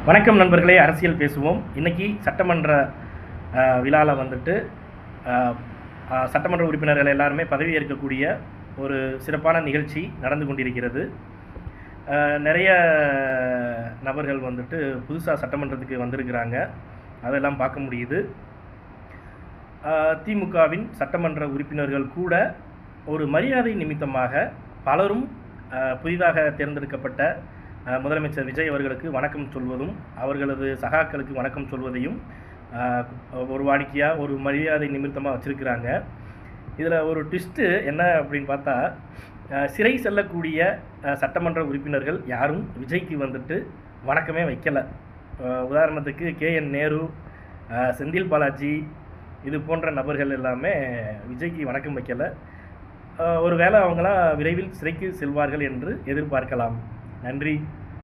வணக்கம் நண்பர்களே, அரசியல் பேசுவோம். இன்றைக்கி சட்டமன்ற விழாவில் வந்துட்டு சட்டமன்ற உறுப்பினர்கள் எல்லாருமே பதவி ஏற்கக்கூடிய ஒரு சிறப்பான நிகழ்ச்சி நடந்து கொண்டிருக்கிறது. நிறைய நபர்கள் வந்துட்டு புதுசாக சட்டமன்றத்துக்கு வந்திருக்கிறாங்க, அதெல்லாம் பார்க்க முடியுது. திமுகவின் சட்டமன்ற உறுப்பினர்கள் கூட ஒரு மரியாதை நிமித்தமாக பலரும் புதிதாக தேர்ந்தெடுக்கப்பட்ட முதலமைச்சர் விஜய் அவர்களுக்கு வணக்கம் சொல்வதும் அவர்களது சகாக்களுக்கு வணக்கம் சொல்வதையும் ஒரு வாடிக்கையாக ஒரு மரியாதை நிமித்தமாக வச்சுருக்கிறாங்க. இதில் ஒரு ட்விஸ்ட்டு என்ன அப்படின்னு பார்த்தா, சிறை செல்லக்கூடிய சட்டமன்ற உறுப்பினர்கள் யாரும் விஜய்க்கு வந்துட்டு வணக்கமே வைக்கலை. உதாரணத்துக்கு KN நேரு, செந்தில் பாலாஜி இது போன்ற நபர்கள் எல்லாமே விஜய்க்கு வணக்கம் வைக்கலை. ஒருவேளை அவங்களாம் விரைவில் சிறைக்கு செல்வார்கள் என்று எதிர்பார்க்கலாம். நன்றி.